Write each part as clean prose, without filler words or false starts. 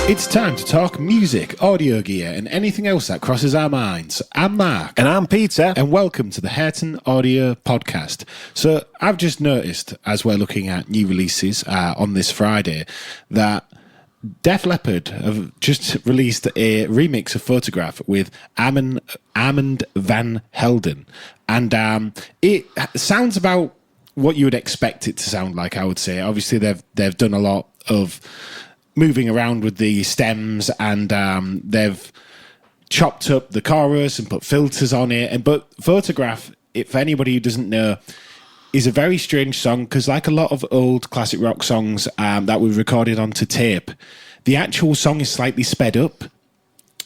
It's time to talk music, audio gear, and anything else that crosses our minds. I'm Mark. And I'm Peter. And welcome to the Hurton Audio Podcast. So I've just noticed, as we're looking at new releases on this Friday, that Def Leppard have just released a remix of Photograph with Armand Van Helden. And it sounds about what you would expect it to sound like, I would say. Obviously, they've done a lot of moving around with the stems, and they've chopped up the chorus and put filters on it. But Photograph, for anybody who doesn't know, is a very strange song because, like a lot of old classic rock songs that we recorded onto tape, the actual song is slightly sped up,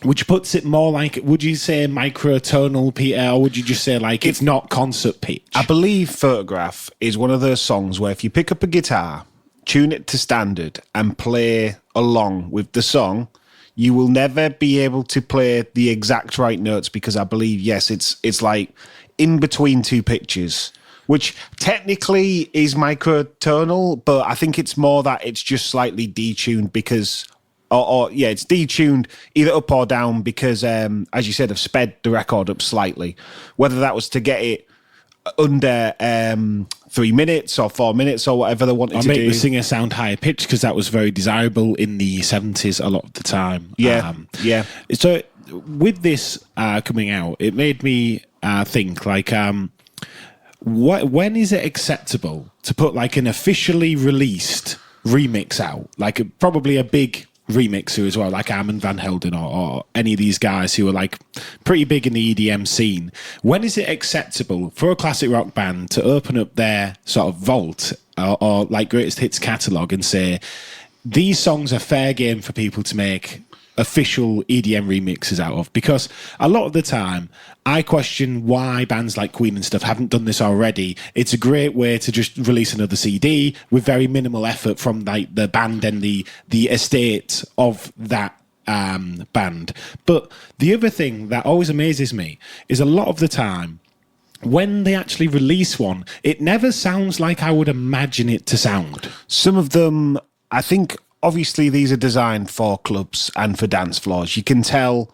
which puts it more like, would you say microtonal, Peter, or would you just say like it's not concert pitch? I believe Photograph is one of those songs where if you pick up a guitar, tune it to standard and play along with the song, you will never be able to play the exact right notes because I believe, yes, it's like in between two pitches, which technically is microtonal, but I think it's more that it's just slightly detuned because, it's detuned either up or down because, as you said, I've sped the record up slightly. Whether that was to get it under 3 minutes or 4 minutes or whatever they wanted to do. Or make the singer sound higher pitched because that was very desirable in the 70s a lot of the time. Yeah, So with this coming out, it made me think like, when is it acceptable to put like an officially released remix out? Like probably a big remixer as well, like Armand Van Helden or any of these guys who are like pretty big in the EDM scene. When is it acceptable for a classic rock band to open up their sort of vault or like greatest hits catalogue and say, these songs are fair game for people to make official EDM remixes out of? Because a lot of the time I question why bands like Queen and stuff haven't done this already. It's a great way to just release another CD with very minimal effort from like the band and the estate of that band. But the other thing that always amazes me is a lot of the time when they actually release one, it never sounds like I would imagine it to sound. Some of them, I think, obviously these are designed for clubs and for dance floors. You can tell,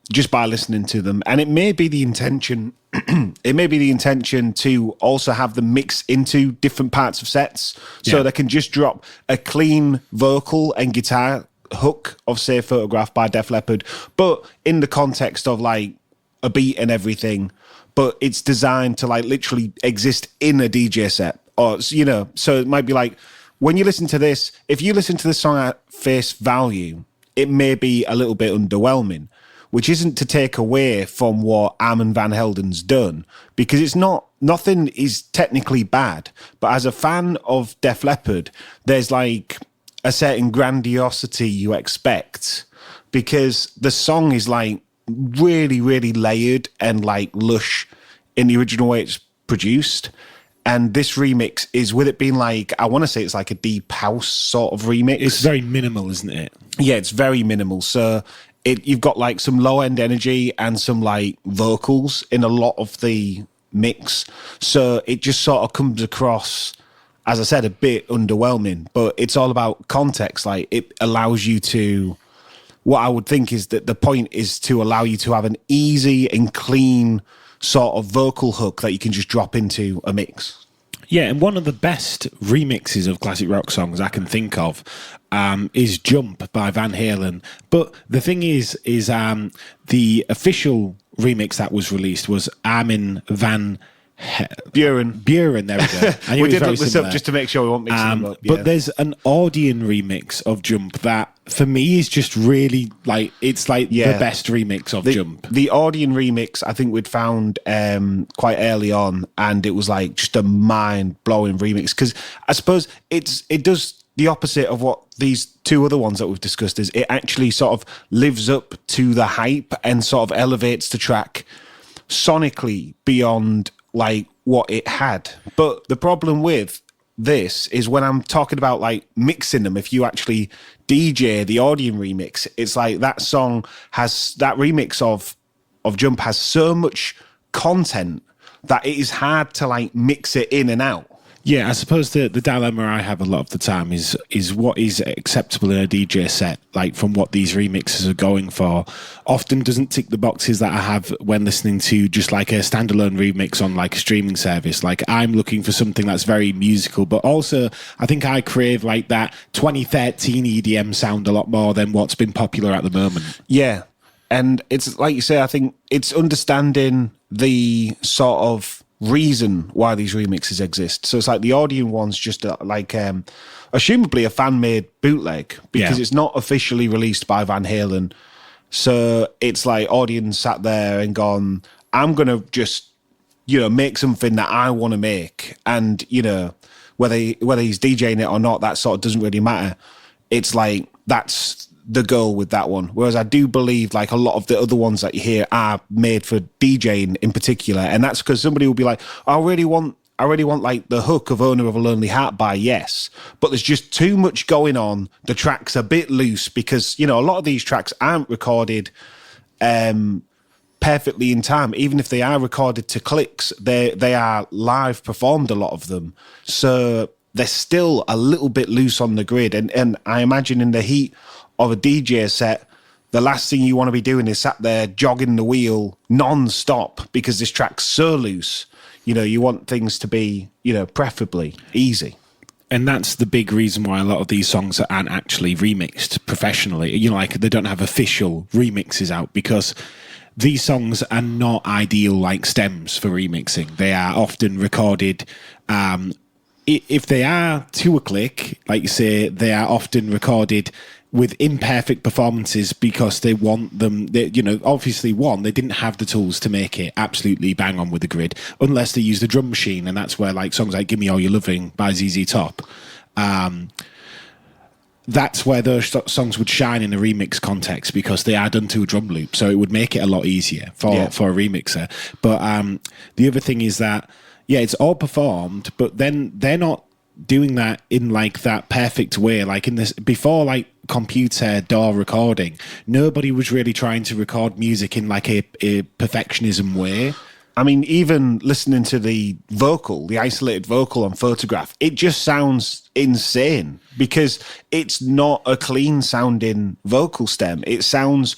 just by listening to them. And it may be the intention, to also have them mix into different parts of sets. So they can just drop a clean vocal and guitar hook of, say, Photograph by Def Leppard, but in the context of like a beat and everything. But it's designed to like literally exist in a DJ set. Or, so it might be like, when you listen to this, if you listen to the song at face value, it may be a little bit underwhelming, which isn't to take away from what Armand Van Helden's done, because nothing is technically bad. But as a fan of Def Leppard, there's like a certain grandiosity you expect, because the song is like really, really layered and like lush in the original way it's produced. And this remix is, with it being like, I want to say it's like a deep house sort of remix. It's very minimal, isn't it? Yeah, it's very minimal. So you've got like some low end energy and some like vocals in a lot of the mix. So it just sort of comes across, as I said, a bit underwhelming. But it's all about context. Like it allows you to, what I would think is that the point is to allow you to have an easy and clean sort of vocal hook that you can just drop into a mix. Yeah, and one of the best remixes of classic rock songs I can think of is Jump by Van Halen. But the thing is the official remix that was released was Armin van Buren, there we go. We did look this up just to make sure we weren't mixing them up. Yeah. But there's an Audion remix of Jump that, for me, is just really like, it's like the best remix of Jump. The Audion remix, I think we'd found quite early on, and it was like just a mind-blowing remix, because I suppose it does the opposite of what these two other ones that we've discussed is. It actually sort of lives up to the hype and sort of elevates the track sonically beyond like what it had. But the problem with this is when I'm talking about like mixing them, if you actually DJ the Audion remix, it's like that song has, that remix of Jump has so much content that it is hard to like mix it in and out. Yeah, I suppose the dilemma I have a lot of the time is what is acceptable in a DJ set, like from what these remixes are going for, often doesn't tick the boxes that I have when listening to just like a standalone remix on like a streaming service. Like I'm looking for something that's very musical, but also I think I crave like that 2013 EDM sound a lot more than what's been popular at the moment. Yeah. And it's like you say, I think it's understanding the sort of reason why these remixes exist. So it's like the audio one's just assumably a fan-made bootleg because it's not officially released by Van Halen. So it's like audience sat there and gone, I'm going to just, make something that I want to make. And, whether he's DJing it or not, that sort of doesn't really matter. It's like, that's the goal with that one. Whereas I do believe like a lot of the other ones that you hear are made for DJing in particular. And that's because somebody will be like, I really want like the hook of Owner of a Lonely Heart by Yes, but there's just too much going on. The track's a bit loose because, a lot of these tracks aren't recorded perfectly in time. Even if they are recorded to clicks, they are live performed, a lot of them. So they're still a little bit loose on the grid. And I imagine in the heat of a DJ set, the last thing you want to be doing is sat there jogging the wheel non-stop because this track's so loose. You want things to be, preferably easy. And that's the big reason why a lot of these songs aren't actually remixed professionally. Like they don't have official remixes out because these songs are not ideal like stems for remixing. They are often recorded. If they are to a click, like you say, they are often recorded with imperfect performances because they want them, obviously they didn't have the tools to make it absolutely bang on with the grid unless they used a drum machine, and that's where like songs like Give Me All Your Loving by ZZ Top, that's where those songs would shine in a remix context because they are done to a drum loop, so it would make it a lot easier for a remixer. But the other thing is that, it's all performed, but then they're not doing that in like that perfect way. Like in this, before like computer DAW recording, nobody was really trying to record music in like a perfectionism way. I mean, even listening to the isolated vocal on Photograph, it just sounds insane because it's not a clean sounding vocal stem. It sounds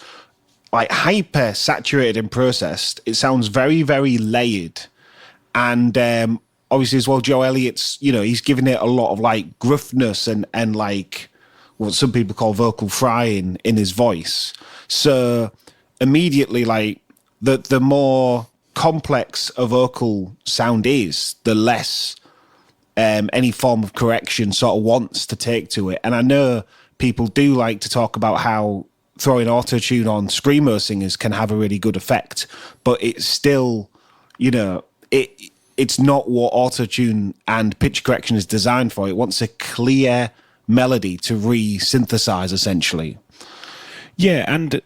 like hyper saturated and processed. It sounds very, very layered. And obviously as well, Joe Elliott's, he's giving it a lot of like gruffness and like what some people call vocal frying in his voice. So immediately, like the more complex a vocal sound is, the less any form of correction sort of wants to take to it. And I know people do like to talk about how throwing auto-tune on screamo singers can have a really good effect, but it's still, it's not what auto-tune and pitch correction is designed for. It wants a clear melody to re-synthesize, essentially. Yeah, and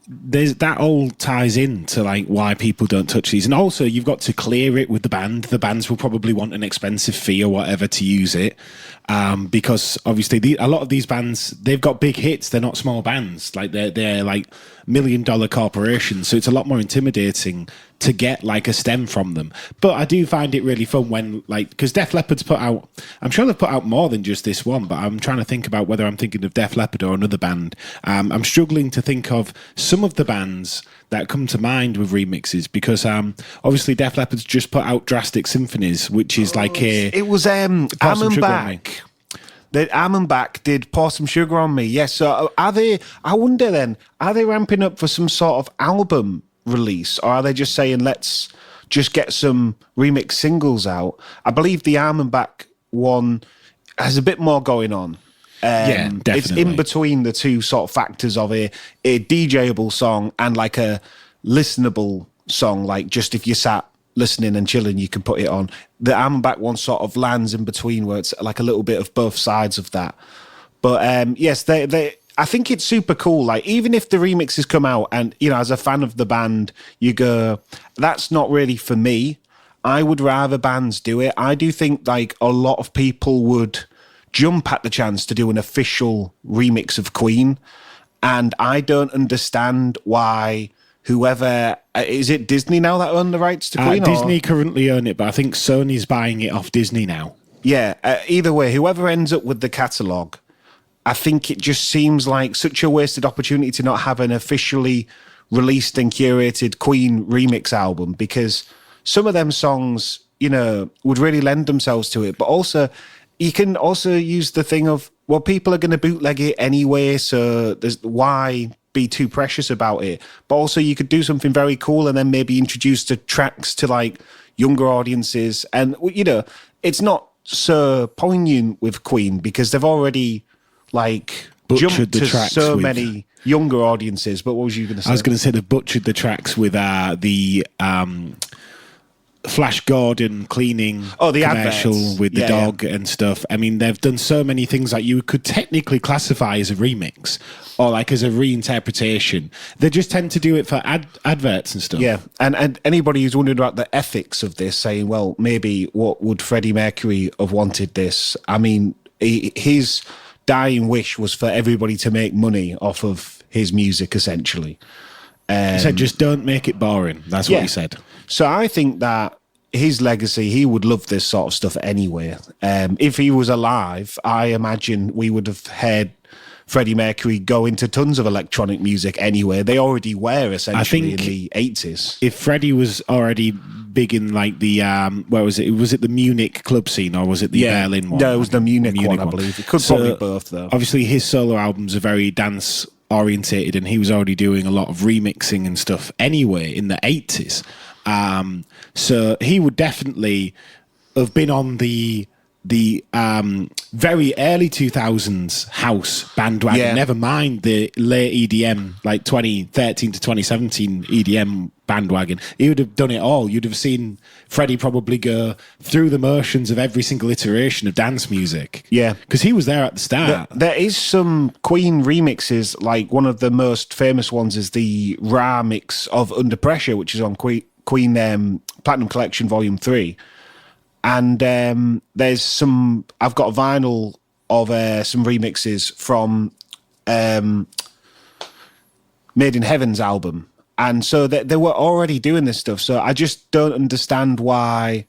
that all ties into like why people don't touch these. And also you've got to clear it with the band. The bands will probably want an expensive fee or whatever to use it, because obviously a lot of these bands, they've got big hits. They're not small bands. Like they're like $1 million corporations, so it's a lot more intimidating to get like a stem from them. But I do find it really fun when like, because Def Leppard's put out, I'm sure they've put out more than just this one, but I'm trying to think about whether I'm thinking of Def Leppard or another band. I'm struggling to think of some of the bands that come to mind with remixes because obviously Def Leppard's just put out Drastic Symphonies, which is like it was Ammonback. The Ammonback did Pour Some Sugar on Me. Yes, so are they ramping up for some sort of album release, or are they just saying let's just get some remix singles out? I believe the Ammonback one has a bit more going on. Yeah, definitely. It's in between the two sort of factors of a DJable song and like a listenable song, like just if you sat listening and chilling, you can put it on. The Ammonback one sort of lands in between where it's like a little bit of both sides of that. But yes, I think it's super cool. Like even if the remixes come out and, as a fan of the band, you go, that's not really for me. I would rather bands do it. I do think like a lot of people would jump at the chance to do an official remix of Queen. And I don't understand why whoever, is it Disney now that own the rights to Queen? Disney currently own it, but I think Sony's buying it off Disney now. Yeah, either way, whoever ends up with the catalogue, I think it just seems like such a wasted opportunity to not have an officially released and curated Queen remix album, because some of them songs, you know, would really lend themselves to it. But also, you can also use the thing of, well, people are going to bootleg it anyway, so why be too precious about it? But also, you could do something very cool and then maybe introduce the tracks to like younger audiences. And, you know, it's not so poignant with Queen because they've already like Butchered jumped the to tracks so with- many younger audiences. But what was you going to say? I was going to say they've butchered the tracks with the Flash Gordon cleaning the commercial adverts. with the Yeah, dog and stuff. I mean, they've done so many things that you could technically classify as a remix or like as a reinterpretation. They just tend to do it for adverts and stuff. Yeah, and anybody who's wondering about the ethics of this, saying, well, maybe what would Freddie Mercury have wanted this? I mean, his dying wish was for everybody to make money off of his music, essentially. He said, just don't make it boring. That's what he said. So I think that his legacy, he would love this sort of stuff anyway. If he was alive, I imagine we would have heard Freddie Mercury go into tons of electronic music anyway. They already were, essentially, in the 80s. If Freddie was already big in like the, where was it? Was it the Munich club scene or was it the Berlin one? No, it was the Munich one, I believe. It could probably both, though. Obviously, his solo albums are very dance orientated and he was already doing a lot of remixing and stuff anyway in the 80s. So he would definitely have been on the very early 2000s house bandwagon, Yeah. never mind the late EDM, like 2013 to 2017 EDM bandwagon. He would have done it all. You'd have seen Freddie probably go through the motions of every single iteration of dance music. Yeah. Because he was there at the start. There is some Queen remixes, like one of the most famous ones is the Ra mix of Under Pressure, which is on Queen Platinum Collection Volume 3. And there's some, I've got a vinyl of some remixes from Made in Heaven's album. And so they were already doing this stuff. So I just don't understand why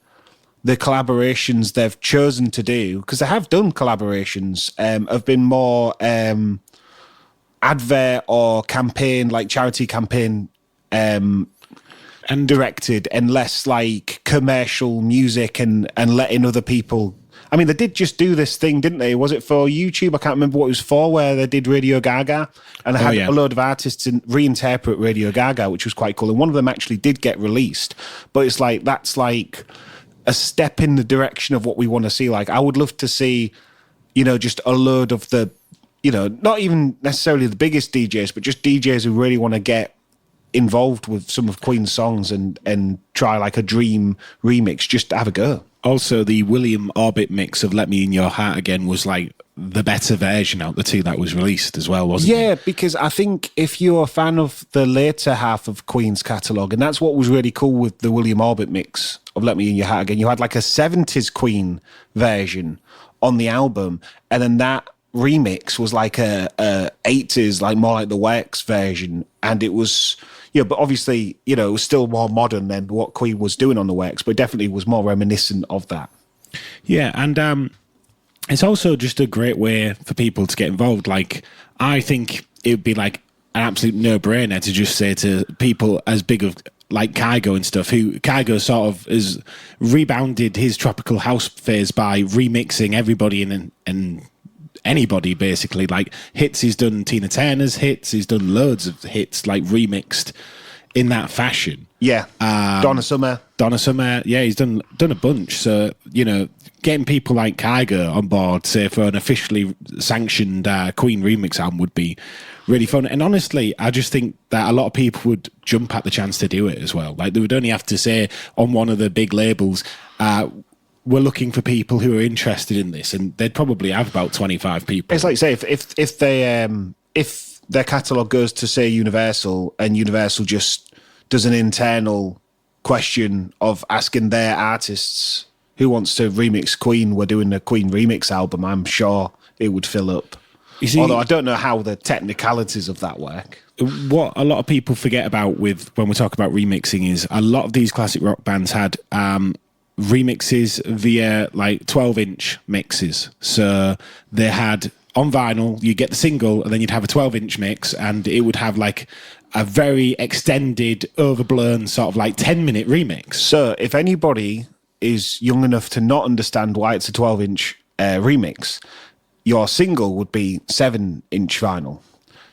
the collaborations they've chosen to do, because they have done collaborations, have been more advert or campaign, like charity campaign and directed, and less like commercial music and letting other people. I mean, they did just do this thing, didn't they? Was it for YouTube? I can't remember what it was for, where they did Radio Gaga and they had a load of artists reinterpret Radio Gaga, which was quite cool. And one of them actually did get released, but it's like, that's like a step in the direction of what we want to see. Like, I would love to see, you know, just a load of the, you know, not even necessarily the biggest DJs, but just DJs who really want to get involved with some of Queen's songs and try like a dream remix, just to have a go. Also, the William Orbit mix of Let Me In Your Heart Again was like the better version out the two that was released as well, wasn't it? Yeah, because I think if you're a fan of the later half of Queen's catalogue, and that's what was really cool with the William Orbit mix of Let Me In Your Heart Again, you had like a 70s Queen version on the album, and then that remix was like a 80s, like more like the Wax version, and it was, you know, but obviously, you know, it was still more modern than what Queen was doing on the Wax, but definitely was more reminiscent of that. Yeah, and it's also just a great way for people to get involved. Like, I think it would be like an absolute no-brainer to just say to people as big of like Kygo and stuff, who Kygo sort of has rebounded his tropical house phase by remixing everybody and anybody, basically. Like hits, he's done Tina Turner's hits, he's done loads of hits like remixed in that fashion. Yeah, Donna Summer, yeah, he's done a bunch. So, you know, getting people like Kygo on board, say, for an officially sanctioned Queen remix album would be really fun. And honestly, I just think that a lot of people would jump at the chance to do it as well. Like, they would only have to say on one of the big labels, we're looking for people who are interested in this, and they'd probably have about 25 people. It's like, say, if they if their catalogue goes to, say, Universal, and Universal just does an internal question of asking their artists who wants to remix Queen, we're doing a Queen remix album, I'm sure it would fill up. You see, although I don't know how the technicalities of that work. What a lot of people forget about with when we talk about remixing is a lot of these classic rock bands had remixes via like 12-inch mixes. So they had on vinyl, you get the single, and then you'd have a 12-inch mix, and it would have like a very extended, overblown sort of like 10-minute remix. So if anybody is young enough to not understand why it's a 12-inch remix, your single would be 7-inch vinyl.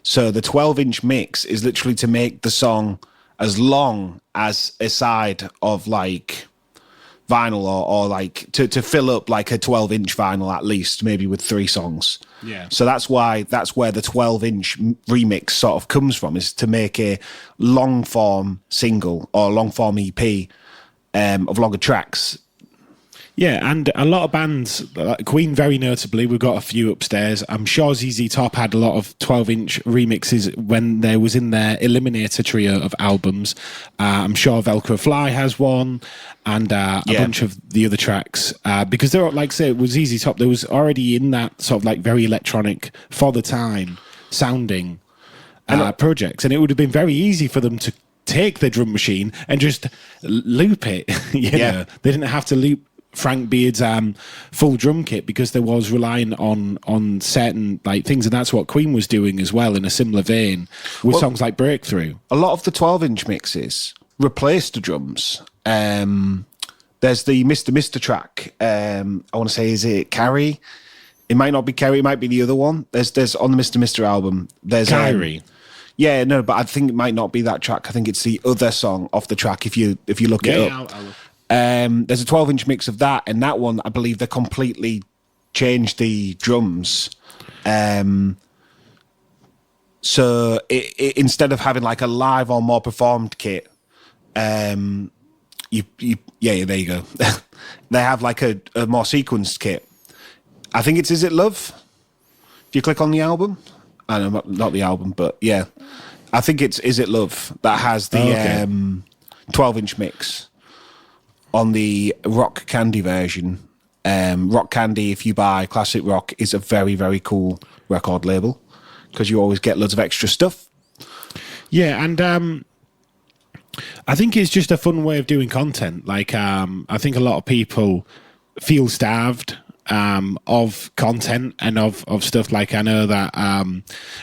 So the 12-inch mix is literally to make the song as long as a side of like vinyl, or like to fill up like a 12-inch vinyl at least, maybe with 3 songs. Yeah. So that's where the 12-inch remix sort of comes from, is to make a long form single or long form EP of longer tracks. Yeah, and a lot of bands, Queen very notably, we've got a few upstairs. I'm sure ZZ Top had a lot of 12-inch remixes when there was in their Eliminator trio of albums. I'm sure Velcro Fly has one, and a bunch of the other tracks. Because they're, like I say, with ZZ Top, there was already in that sort of like very electronic, for the time, sounding projects. And it would have been very easy for them to take their drum machine and just loop it. you know? They didn't have to loop Frank Beard's full drum kit, because there was relying on certain like things, and that's what Queen was doing as well in a similar vein with songs like Breakthrough. A lot of the 12-inch mixes replaced the drums. There's the Mr. track. I want to say, is it Carrie? It might not be Carrie. It might be the other one. There's on the Mr. album. There's Kyrie. Yeah, no, but I think it might not be that track. I think it's the other song off the track. If you look it up. I'll look. There's a 12-inch mix of that, and that one, I believe they completely changed the drums. So instead of having like a live or more performed kit, there you go. They have like a more sequenced kit. I think it's Is It Love? If you click on the album, I know not the album, but yeah, I think it's Is It Love that has the 12-inch mix. On the Rock Candy version, Rock Candy, if you buy Classic Rock, is a very, very cool record label, because you always get loads of extra stuff. Yeah, and I think it's just a fun way of doing content. Like, I think a lot of people feel starved of content and of stuff. Like, I know that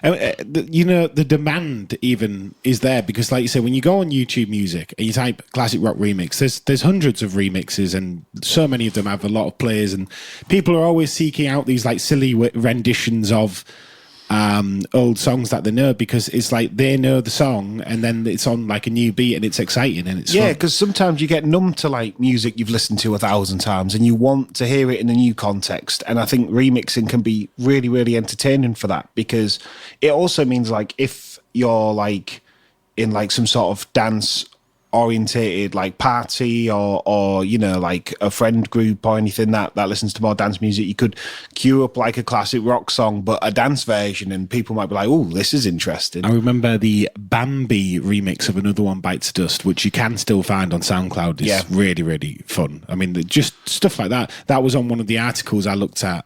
the demand even is there, because like you say, when you go on YouTube Music and you type classic rock remix, there's hundreds of remixes, and so many of them have a lot of plays, and people are always seeking out these like silly renditions of old songs that they know, because it's like they know the song and then it's on like a new beat and it's exciting and it's fun. Because sometimes you get numb to like music you've listened to 1,000 times and you want to hear it in a new context, and I think remixing can be really, really entertaining for that, because it also means like if you're like in like some sort of dance orientated like party or you know, like a friend group or anything that listens to more dance music, you could queue up like a classic rock song but a dance version, and people might be like, oh, this is interesting. I remember the Bambi remix of Another One Bites Dust, which you can still find on SoundCloud. It's really, really fun. I mean, just stuff like that was on one of the articles I looked at.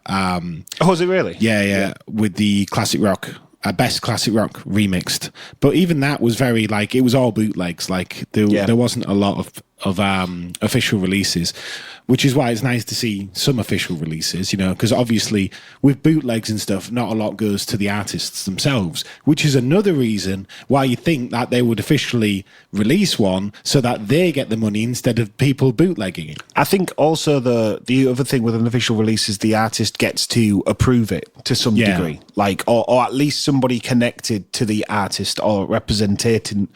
Was it really? Yeah, with the classic rock, best classic rock remixed. But even that was very like, it was all bootlegs. Like there wasn't a lot of official releases, which is why it's nice to see some official releases, you know, because obviously with bootlegs and stuff, not a lot goes to the artists themselves, which is another reason why you think that they would officially release one so that they get the money instead of people bootlegging it. I think also the other thing with an official release is the artist gets to approve it to some degree, like, or at least somebody connected to the artist or representing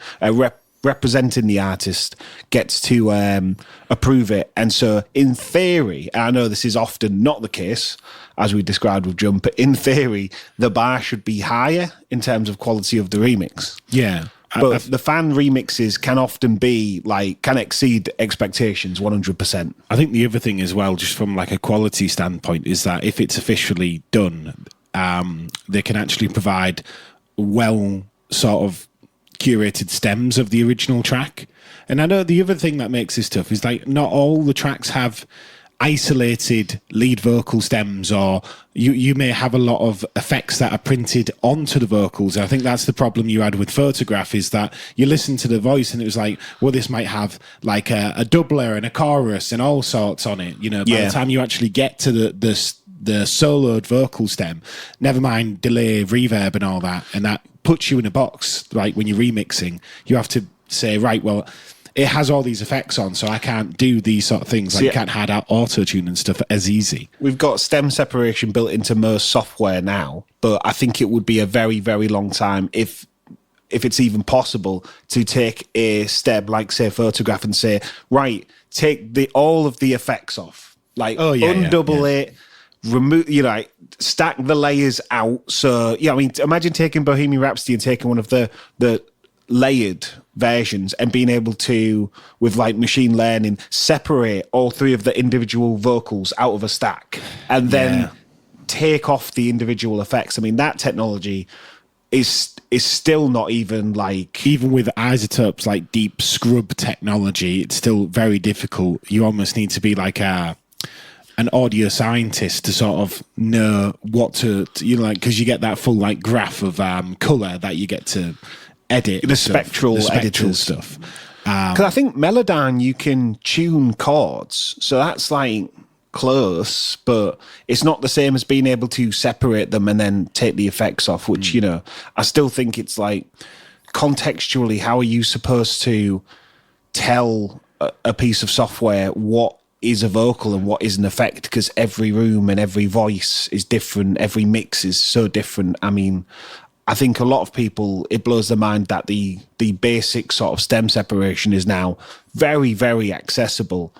the artist gets to approve it. And so in theory, I know this is often not the case, as we described with Jump, but in theory, the bar should be higher in terms of quality of the remix. Yeah. But the fan remixes can often be like, can exceed expectations 100%. I think the other thing as well, just from like a quality standpoint, is that if it's officially done, they can actually provide well sort of curated stems of the original track. And I know the other thing that makes this tough is like not all the tracks have isolated lead vocal stems, or you may have a lot of effects that are printed onto the vocals. I think that's the problem you had with Photograph, is that you listen to the voice and it was like, well, this might have like a doubler and a chorus and all sorts on it. You know, by the time you actually get to the soloed vocal stem, never mind delay, reverb and all that, and that puts you in a box. Like when you're remixing, you have to say, right, well, it has all these effects on, so I can't do these sort of things. Like, you can't add out auto-tune and stuff as easy. We've got stem separation built into most software now, but I think it would be a very, very long time, if it's even possible, to take a step like, say, Photograph and say, right, take all of the effects off. Like, undouble it, remove, you know, like, stack the layers out. So, yeah, I mean, imagine taking Bohemian Rhapsody and taking one of the layered versions and being able to, with like machine learning, separate all three of the individual vocals out of a stack and then take off the individual effects. I mean, that technology is still not even like... Even with isotopes, like deep scrub technology, it's still very difficult. You almost need to be like an audio scientist to sort of know what to you know, like, because you get that full like graph of color that you get to edit, the spectral editors stuff. Because I think Melodyne, you can tune chords, so that's like close, but it's not the same as being able to separate them and then take the effects off, which, you know, I still think it's like, contextually, how are you supposed to tell a piece of software what is a vocal and what is an effect? Because every room and every voice is different, every mix is so different. I mean, I think a lot of people, it blows their mind that the basic sort of stem separation is now very, very accessible.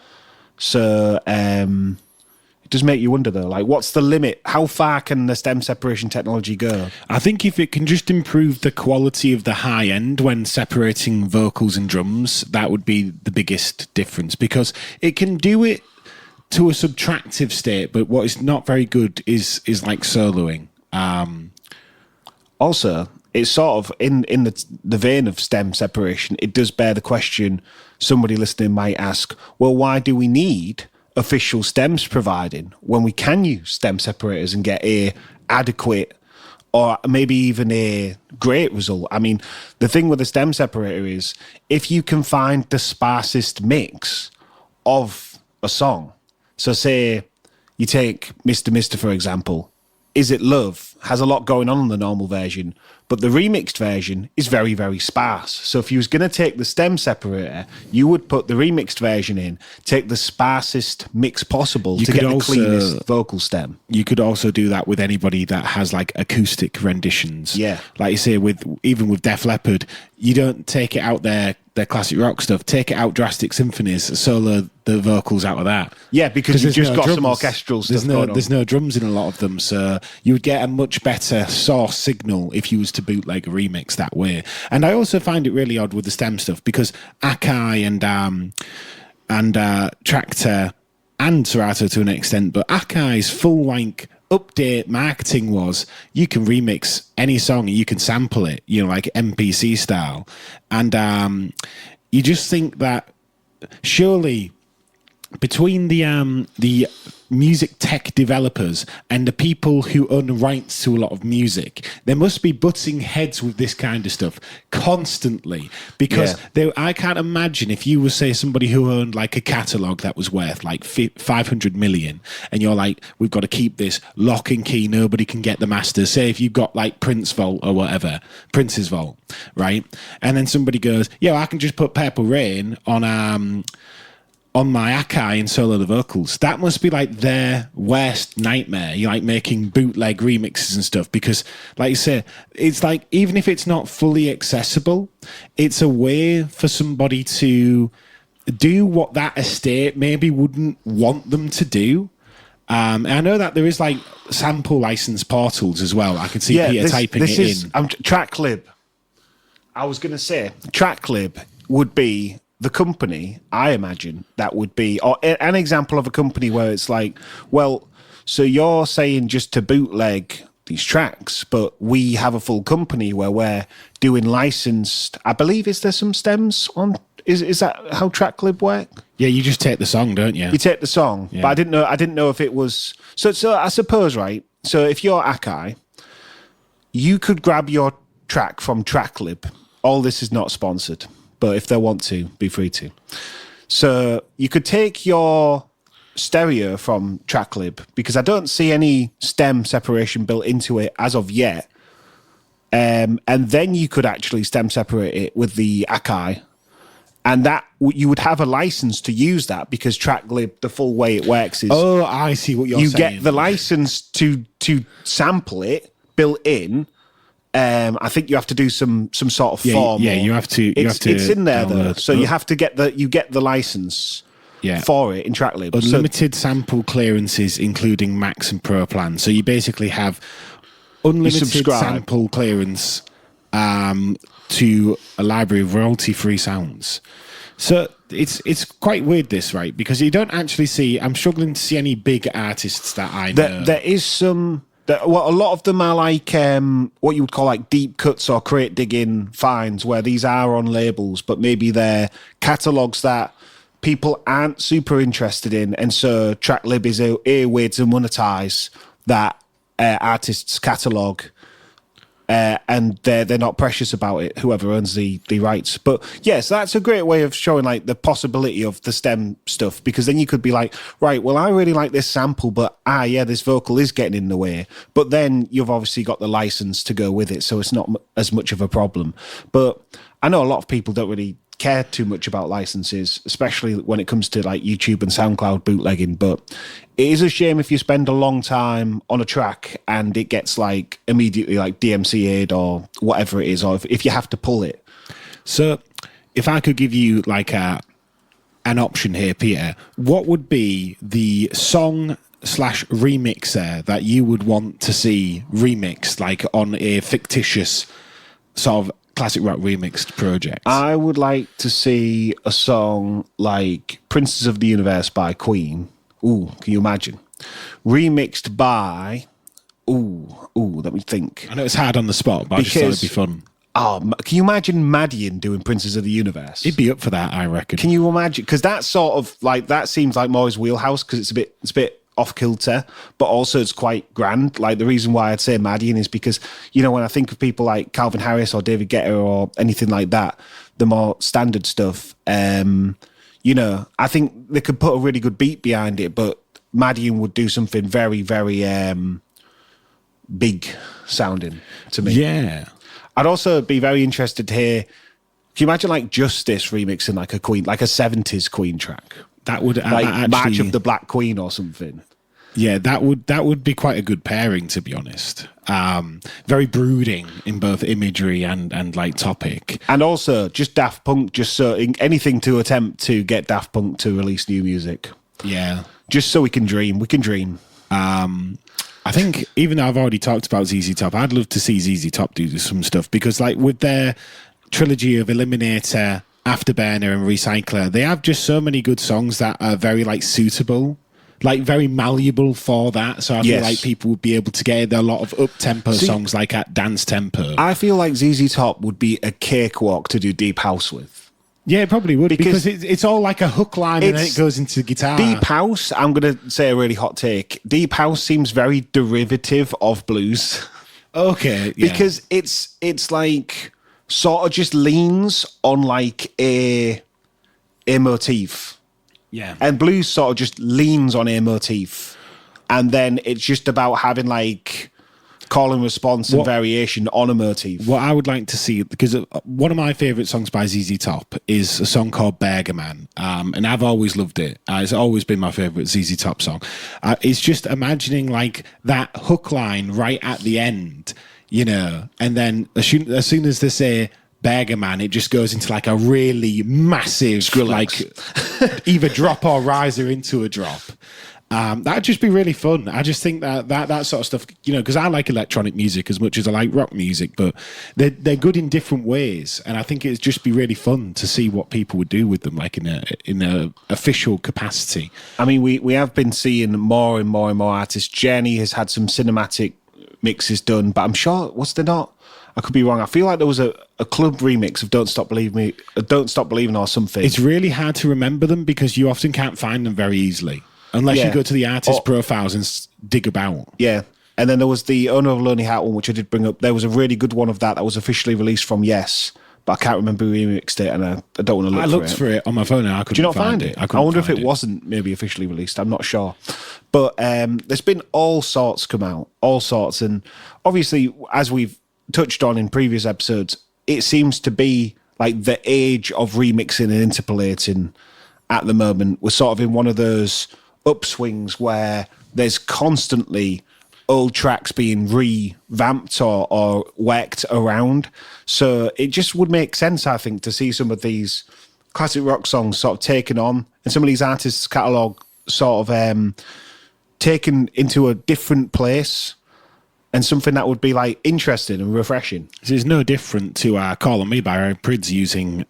So it does make you wonder, though, like, what's the limit? How far can the stem separation technology go? I think if it can just improve the quality of the high end when separating vocals and drums, that would be the biggest difference, because it can do it to a subtractive state, but what is not very good is like soloing. Also, it's sort of in the vein of stem separation, it does bear the question, somebody listening might ask, well, why do we need official stems providing when we can use stem separators and get a adequate or maybe even a great result? I mean, the thing with a stem separator is, if you can find the sparsest mix of a song, so say you take Mr. for example, Is It Love has a lot going on in the normal version, but the remixed version is very, very sparse. So if you was going to take the stem separator, you would put the remixed version in, take the sparsest mix possible to get the cleanest vocal stem. You could also do that with anybody that has like acoustic renditions. Yeah. Like you say, even with Def Leppard, you don't take it out their classic rock stuff, take it out Drastic Symphonies, solo the vocals out of that. Yeah, because you've just got some orchestral stuff going on. There's no drums in a lot of them, so you would get a much better source signal if you was to bootleg a remix that way. And I also find it really odd with the stem stuff, because Akai and Tractor and Serato to an extent, but Akai's full like update marketing was, you can remix any song and you can sample it, you know, like MPC style. And you just think that surely between the music tech developers and the people who own rights to a lot of music, they must be butting heads with this kind of stuff constantly, because I can't imagine if you were, say, somebody who owned like a catalog that was worth like 500 million, and you're like, we've got to keep this lock and key, nobody can get the masters. Say if you've got like Prince Vault or whatever, Prince's Vault, right? And then somebody goes, yeah, I can just put Purple Rain on my Akai and solo the vocals. That must be like their worst nightmare. You like making bootleg remixes and stuff, because like you say, it's like, even if it's not fully accessible, it's a way for somebody to do what that estate maybe wouldn't want them to do. And I know that there is like sample license portals as well. I can see Peter typing it in. Tracklib. I was going to say Tracklib would be the company, I imagine, that would be, or an example of a company where it's like, well, so you're saying just to bootleg these tracks, but we have a full company where we're doing licensed, I believe, is there some stems on Is that how Tracklib work? Yeah, you just take the song, don't you? You take the song, but I didn't know if it was so. I suppose, right? So if you're Akai, you could grab your track from Tracklib. All this is not sponsored, but if they want to, be free to. So you could take your stereo from Tracklib, because I don't see any stem separation built into it as of yet. And then you could actually stem separate it with the Akai. And that you would have a license to use that, because Tracklib, the full way it works is... Oh, I see what you're saying. You get the license to sample it built in. I think you have to do some sort of form. Yeah, you have to. It's in there though, so you have to get the license for it in Tracklib. Unlimited sample clearances, including Max and Pro plans. So you basically have unlimited sample clearance to a library of royalty-free sounds. So it's quite weird, this, right? Because you don't actually see... I'm struggling to see any big artists that I know. There is some... Well, a lot of them are like what you would call like deep cuts or crate digging finds, where these are on labels, but maybe they're catalogues that people aren't super interested in. And so Tracklib is a way to monetize that artist's catalogue. And they're not precious about it, whoever owns the rights. But yes, that's a great way of showing like the possibility of the stem stuff, because then you could be like, right, well, I really like this sample, but this vocal is getting in the way. But then you've obviously got the license to go with it, so it's not as much of a problem. But I know a lot of people don't really care too much about licenses, especially when it comes to like YouTube and SoundCloud bootlegging. But it is a shame if you spend a long time on a track and it gets like immediately like DMCA'd or whatever it is, or if you have to pull it. So if I could give you like an option here, Peter, what would be the song/remixer that you would want to see remixed, like on a fictitious sort of classic rock remixed project? I would like to see a song like Princes of the Universe by Queen. Ooh, can you imagine? Remixed by... let me think. I know it's hard on the spot, but I just thought it'd be fun. Oh, can you imagine Madian doing Princes of the Universe? He'd be up for that, I reckon. Can you imagine? Because that sort of like, that seems like more his wheelhouse, because it's a bit off kilter, but also it's quite grand. Like the reason why I'd say Madian is because, you know, when I think of people like Calvin Harris or David Guetta or anything like that, the more standard stuff, you know, I think they could put a really good beat behind it, but Madian would do something very, very big sounding to me. Yeah. I'd also be very interested to hear, can you imagine like Justice remixing like a Queen, like a 70s Queen track? That would like actually, March of the Black Queen or something. Yeah, that would be quite a good pairing, to be honest. Very brooding in both imagery and like topic. And also just Daft Punk, just so anything to attempt to get Daft Punk to release new music. Yeah. Just so we can dream. We can dream. I think even though I've already talked about ZZ Top, I'd love to see ZZ Top do some stuff, because like with their trilogy of Eliminator, Afterburner and Recycler, they have just so many good songs that are very like suitable, like very malleable for that. So I feel like people would be able to get a lot of up-tempo songs like at dance tempo. I feel like ZZ Top would be a cakewalk to do deep house with. Yeah, it probably would, because it's all like a hook line and then it goes into guitar. Deep house, I'm going to say a really hot take. Deep house seems very derivative of blues. Okay. Yeah. Because it's like sort of just leans on like a motif. Yeah. And blues sort of just leans on a motif. And then it's just about having like call and response and variation on a motif. What I would like to see, because one of my favourite songs by ZZ Top is a song called Bergaman, and I've always loved it. It's always been my favourite ZZ Top song. It's just imagining like that hook line right at the end, you know, and then as soon as they say Bergaman, it just goes into like a really massive, Skrillex. Like either drop or riser into a drop. That'd just be really fun. I just think that sort of stuff, you know, because I like electronic music as much as I like rock music, but they're good in different ways, and I think it'd just be really fun to see what people would do with them, like in a official capacity. I mean, we have been seeing more and more and more artists. Jenny has had some cinematic mixes done, but I'm sure I could be wrong. I feel like there was a club remix of Don't Stop Believing or something. It's really hard to remember them because you often can't find them very easily unless you go to the artist profiles and dig about. Yeah. And then there was the Owner of a Lonely Heart one, which I did bring up. There was a really good one of that was officially released from Yes, but I can't remember who remixed it, and I don't want to look for it. I looked for it on my phone and I couldn't Do you not find it. I wonder if it wasn't maybe officially released. I'm not sure. But there's been all sorts come out, all sorts. And obviously, as we've touched on in previous episodes, it seems to be like the age of remixing and interpolating at the moment. We're sort of in one of those upswings where there's constantly old tracks being revamped or worked around. So it just would make sense, I think, to see some of these classic rock songs sort of taken on and some of these artists' catalogue sort of taken into a different place and something that would be like interesting and refreshing. It's no different to Call on Me by Prids using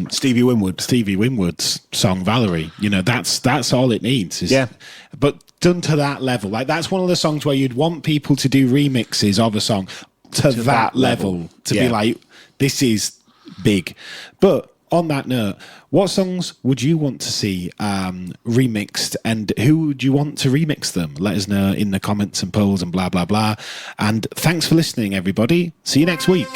Stevie Winwood's song Valerie. You know, that's all it needs. Yeah. But done to that level. Like, that's one of the songs where you'd want people to do remixes of a song to that level. To be like, this is big. But on that note, what songs would you want to see remixed, and who would you want to remix them? Let us know in the comments and polls and blah, blah, blah. And thanks for listening, everybody. See you next week.